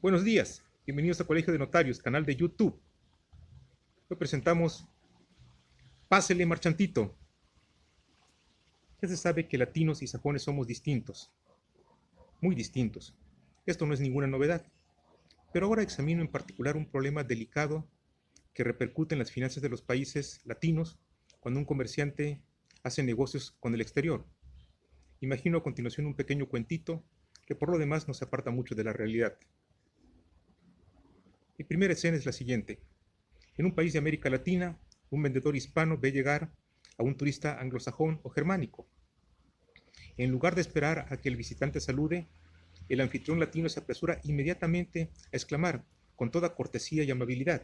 Buenos días, bienvenidos a Colegio de Notarios, canal de YouTube. Hoy presentamos Pásele Marchantito. Ya se sabe que latinos y sajones somos distintos, muy distintos. Esto no es ninguna novedad, pero ahora examino en particular un problema delicado que repercute en las finanzas de los países latinos cuando un comerciante hace negocios con el exterior. Imagino a continuación un pequeño cuentito que por lo demás nos aparta mucho de la realidad. Mi primera escena es la siguiente. En un país de América Latina, un vendedor hispano ve llegar a un turista anglosajón o germánico. En lugar de esperar a que el visitante salude, el anfitrión latino se apresura inmediatamente a exclamar, con toda cortesía y amabilidad: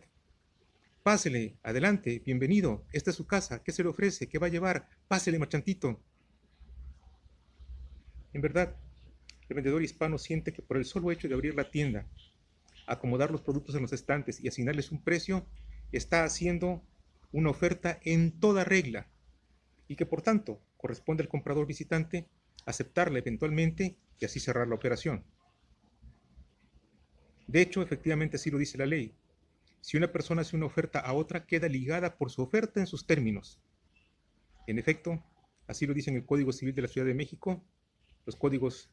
«Pásele, adelante, bienvenido, esta es su casa, ¿qué se le ofrece? ¿Qué va a llevar? Pásele, marchantito». En verdad, el vendedor hispano siente que por el solo hecho de abrir la tienda, acomodar los productos en los estantes y asignarles un precio, está haciendo una oferta en toda regla y que por tanto corresponde al comprador visitante aceptarla eventualmente y así cerrar la operación. De hecho, efectivamente así lo dice la ley. Si una persona hace una oferta a otra, queda ligada por su oferta en sus términos. En efecto, así lo dice en el Código Civil de la Ciudad de México, los códigos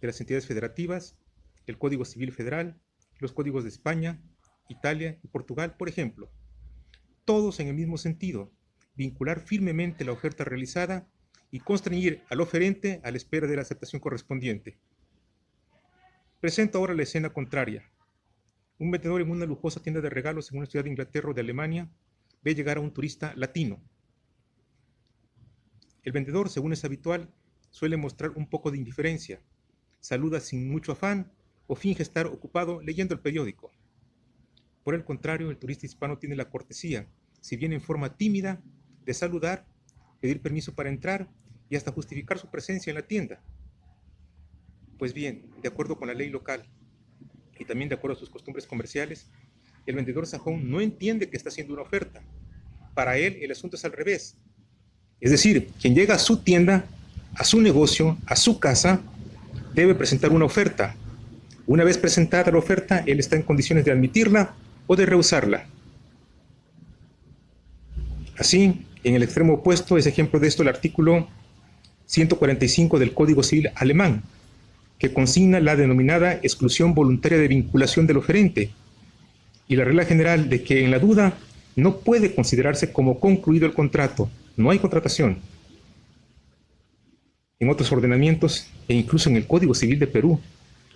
de las entidades federativas, el Código Civil Federal, los códigos de España, Italia y Portugal, por ejemplo. Todos en el mismo sentido: vincular firmemente la oferta realizada y constreñir al oferente a la espera de la aceptación correspondiente. Presento ahora la escena contraria. Un vendedor en una lujosa tienda de regalos en una ciudad de Inglaterra o de Alemania ve llegar a un turista latino. El vendedor, según es habitual, suele mostrar un poco de indiferencia, saluda sin mucho afán o finge estar ocupado leyendo el periódico. Por el contrario, el turista hispano tiene la cortesía, si bien en forma tímida, de saludar, pedir permiso para entrar y hasta justificar su presencia en la tienda. Pues bien, de acuerdo con la ley local y también de acuerdo a sus costumbres comerciales, el vendedor sajón no entiende que está haciendo una oferta. Para él el asunto es al revés. Es decir, quien llega a su tienda, a su negocio, a su casa, debe presentar una oferta. Una vez presentada la oferta, él está en condiciones de admitirla o de rehusarla. Así, en el extremo opuesto es ejemplo de esto el artículo 145 del Código Civil alemán, que consigna la denominada exclusión voluntaria de vinculación del oferente y la regla general de que en la duda no puede considerarse como concluido el contrato, no hay contratación. En otros ordenamientos, e incluso en el Código Civil de Perú,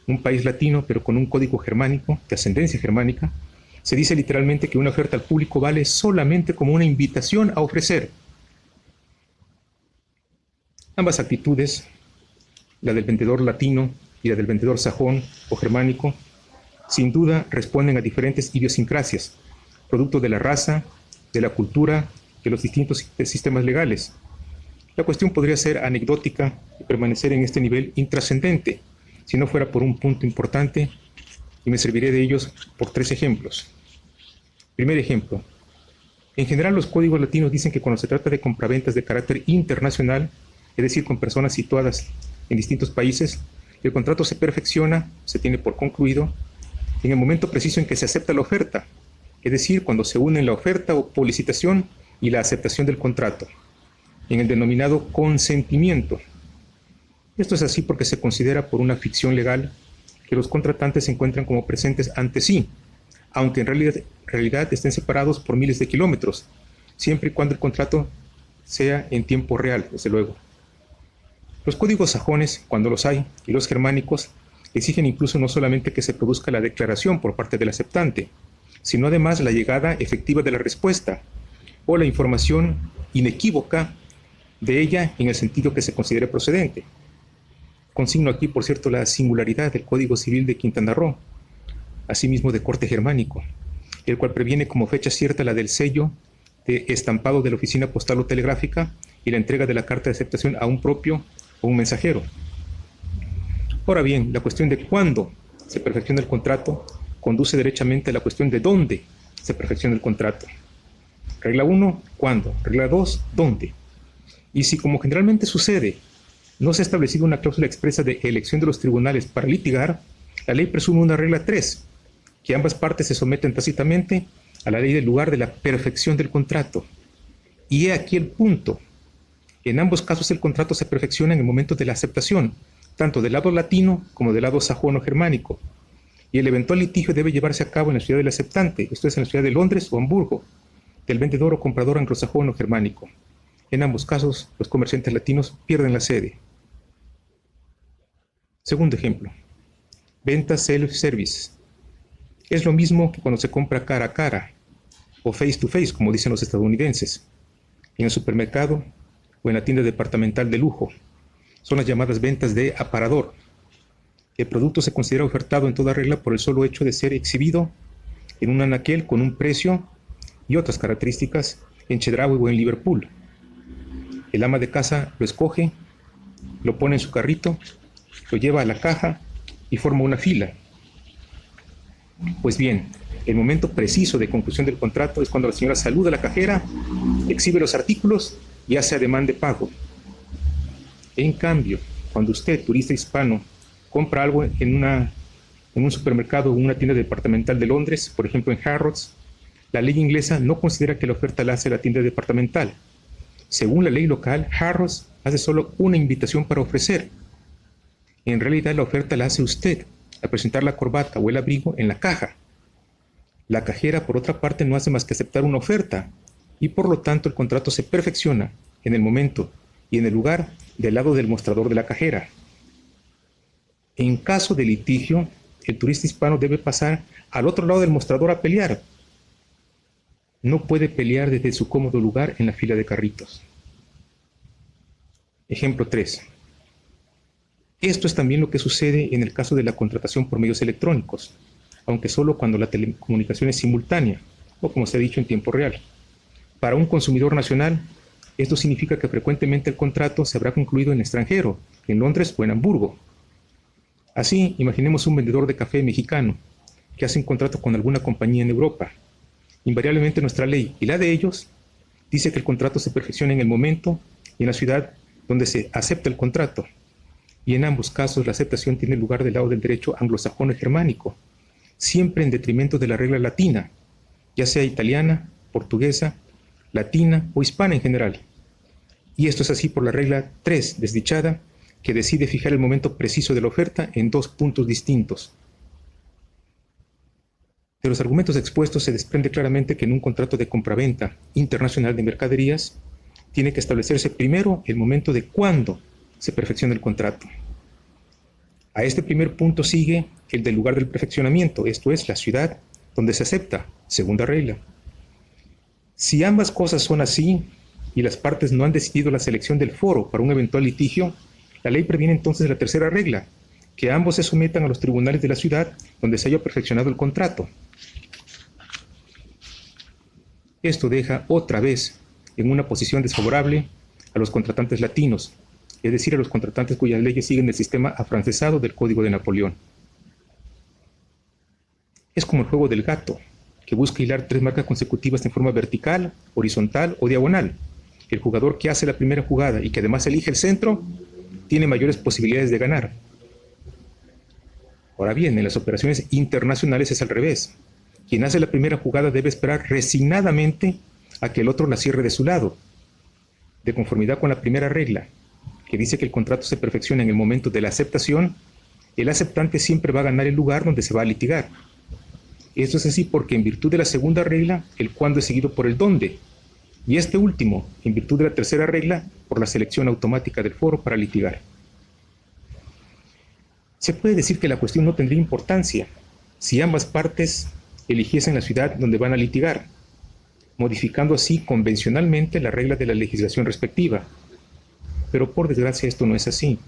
un país latino pero con un código germánico, de ascendencia germánica, se dice literalmente que una oferta al público vale solamente como una invitación a ofrecer. Ambas actitudes, la del vendedor latino y la del vendedor sajón o germánico, sin duda responden a diferentes idiosincrasias, producto de la raza, de la cultura, de los distintos sistemas legales. La cuestión podría ser anecdótica y permanecer en este nivel intrascendente, si no fuera por un punto importante, y me serviré de ellos por 3 ejemplos. Primer ejemplo. En general, los códigos latinos dicen que cuando se trata de compraventas de carácter internacional, es decir, con personas situadas en distintos países, el contrato se perfecciona, se tiene por concluido, en el momento preciso en que se acepta la oferta, es decir, cuando se unen la oferta o licitación y la aceptación del contrato, en el denominado consentimiento. Esto es así porque se considera por una ficción legal que los contratantes se encuentran como presentes ante sí, aunque en realidad estén separados por miles de kilómetros, siempre y cuando el contrato sea en tiempo real, desde luego. Los códigos sajones, cuando los hay, y los germánicos, exigen incluso no solamente que se produzca la declaración por parte del aceptante, sino además la llegada efectiva de la respuesta, o la información inequívoca de ella en el sentido que se considere procedente. Consigno aquí, por cierto, la singularidad del Código Civil de Quintana Roo, asimismo de corte germánico, el cual previene como fecha cierta la del sello de estampado de la oficina postal o telegráfica y la entrega de la carta de aceptación a un propio o un mensajero. Ahora bien, la cuestión de cuándo se perfecciona el contrato conduce derechamente a la cuestión de dónde se perfecciona el contrato. Regla 1, ¿cuándo? Regla 2, ¿dónde? Y si, como generalmente sucede, no se ha establecido una cláusula expresa de elección de los tribunales para litigar, La ley presume una regla 3, que ambas partes se someten tácitamente a la ley del lugar de la perfección del contrato. Y he aquí el punto. En ambos casos el contrato se perfecciona en el momento de la aceptación, tanto del lado latino como del lado sajón o germánico. Y el eventual litigio debe llevarse a cabo en la ciudad del aceptante, esto es en la ciudad de Londres o Hamburgo, del vendedor o comprador anglosajón o germánico. En ambos casos, los comerciantes latinos pierden la sede. Segundo ejemplo. Venta self-service. Es lo mismo que cuando se compra cara a cara, o face to face, como dicen los estadounidenses, en el supermercado o en la tienda departamental de lujo. Son las llamadas ventas de aparador. El producto se considera ofertado en toda regla por el solo hecho de ser exhibido en un anaquel con un precio y otras características en Chedraui o en Liverpool. El ama de casa lo escoge, lo pone en su carrito, lo lleva a la caja y forma una fila. Pues bien, el momento preciso de conclusión del contrato es cuando la señora saluda a la cajera, exhibe los artículos y hace ademán de pago. En cambio, cuando usted, turista hispano, compra algo en un supermercado o en una tienda departamental de Londres, por ejemplo en Harrods, la ley inglesa no considera que la oferta la hace la tienda departamental. Según la ley local, Harrods hace solo una invitación para ofrecer. En realidad la oferta la hace usted, al presentar la corbata o el abrigo en la caja. La cajera, por otra parte, no hace más que aceptar una oferta, y por lo tanto el contrato se perfecciona en el momento y en el lugar del lado del mostrador de la cajera. En caso de litigio, el turista hispano debe pasar al otro lado del mostrador a pelear. No puede pelear desde su cómodo lugar en la fila de carritos. Ejemplo 3. Esto es también lo que sucede en el caso de la contratación por medios electrónicos, aunque solo cuando la telecomunicación es simultánea, o como se ha dicho en tiempo real. Para un consumidor nacional, esto significa que frecuentemente el contrato se habrá concluido en el extranjero, en Londres o en Hamburgo. Así, imaginemos un vendedor de café mexicano que hace un contrato con alguna compañía en Europa. Invariablemente nuestra ley y la de ellos dice que el contrato se perfecciona en el momento y en la ciudad donde se acepta el contrato. Y en ambos casos la aceptación tiene lugar del lado del derecho anglosajón y germánico, siempre en detrimento de la regla latina, ya sea italiana, portuguesa, latina o hispana en general. Y esto es así por la regla 3 desdichada, que decide fijar el momento preciso de la oferta en dos puntos distintos. De los argumentos expuestos se desprende claramente que en un contrato de compraventa internacional de mercaderías tiene que establecerse primero el momento de cuándo se perfecciona el contrato. A este primer punto sigue el del lugar del perfeccionamiento, esto es, la ciudad donde se acepta, segunda regla. Si ambas cosas son así y las partes no han decidido la selección del foro para un eventual litigio, la ley previene entonces la tercera regla, que ambos se sometan a los tribunales de la ciudad donde se haya perfeccionado el contrato. Esto deja otra vez en una posición desfavorable a los contratantes latinos, es decir, a los contratantes cuyas leyes siguen el sistema afrancesado del Código de Napoleón. Es como el juego del gato, que busca hilar tres marcas consecutivas en forma vertical, horizontal o diagonal. El jugador que hace la primera jugada y que además elige el centro, tiene mayores posibilidades de ganar. Ahora bien, en las operaciones internacionales es al revés. Quien hace la primera jugada debe esperar resignadamente a que el otro la cierre de su lado, de conformidad con la primera regla, que dice que el contrato se perfecciona en el momento de la aceptación. El aceptante siempre va a ganar el lugar donde se va a litigar. Esto es así porque en virtud de la segunda regla, el cuándo es seguido por el dónde, y este último, en virtud de la tercera regla, por la selección automática del foro para litigar. Se puede decir que la cuestión no tendría importancia si ambas partes eligiesen la ciudad donde van a litigar, modificando así convencionalmente la regla de la legislación respectiva. Pero por desgracia esto no es así.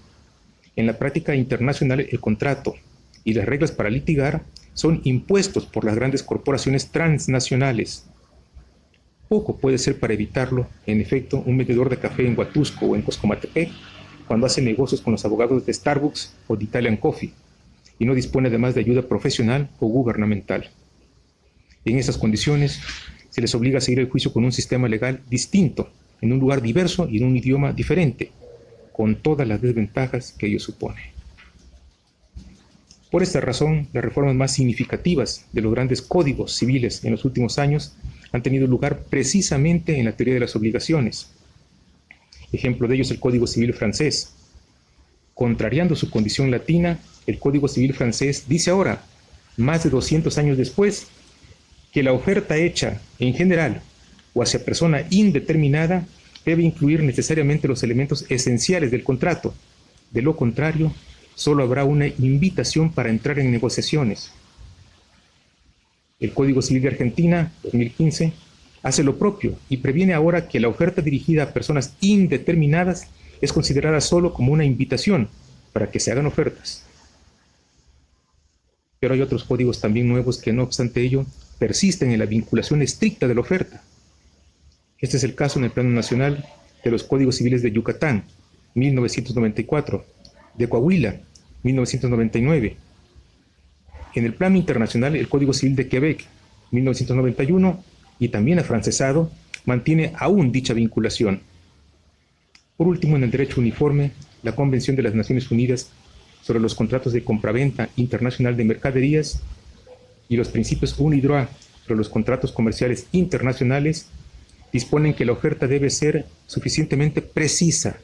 En la práctica internacional el contrato y las reglas para litigar son impuestos por las grandes corporaciones transnacionales. Poco puede ser para evitarlo, en efecto, un vendedor de café en Huatusco o en Coscomatepec cuando hace negocios con los abogados de Starbucks o de Italian Coffee y no dispone además de ayuda profesional o gubernamental. En esas condiciones, se les obliga a seguir el juicio con un sistema legal distinto, en un lugar diverso y en un idioma diferente, con todas las desventajas que ello supone. Por esta razón, las reformas más significativas de los grandes códigos civiles en los últimos años han tenido lugar precisamente en la teoría de las obligaciones. Ejemplo de ello es el Código Civil francés. Contrariando su condición latina, el Código Civil francés dice ahora, más de 200 años después, que la oferta hecha en general o hacia persona indeterminada debe incluir necesariamente los elementos esenciales del contrato. De lo contrario, solo habrá una invitación para entrar en negociaciones. El Código Civil de Argentina, 2015, hace lo propio y previene ahora que la oferta dirigida a personas indeterminadas es considerada solo como una invitación para que se hagan ofertas. Pero hay otros códigos también nuevos que, no obstante ello, persisten en la vinculación estricta de la oferta. Este es el caso en el plano nacional de los Códigos Civiles de Yucatán, 1994, de Coahuila, 1999. En el plano internacional, el Código Civil de Quebec, 1991, y también afrancesado, mantiene aún dicha vinculación. Por último, en el derecho uniforme, la Convención de las Naciones Unidas sobre los contratos de compraventa internacional de mercaderías y los principios UNIDROIT sobre los contratos comerciales internacionales disponen que la oferta debe ser suficientemente precisa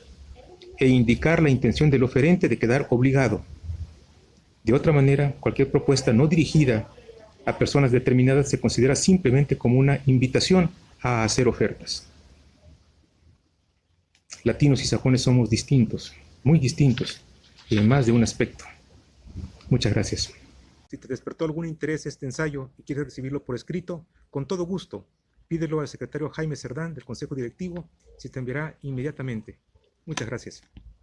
e indicar la intención del oferente de quedar obligado. De otra manera, cualquier propuesta no dirigida a personas determinadas se considera simplemente como una invitación a hacer ofertas. Latinos y sajones somos distintos, muy distintos, en más de un aspecto. Muchas gracias. Si te despertó algún interés este ensayo y quieres recibirlo por escrito, con todo gusto, pídelo al secretario Jaime Cerdán del Consejo Directivo, se te enviará inmediatamente. Muchas gracias.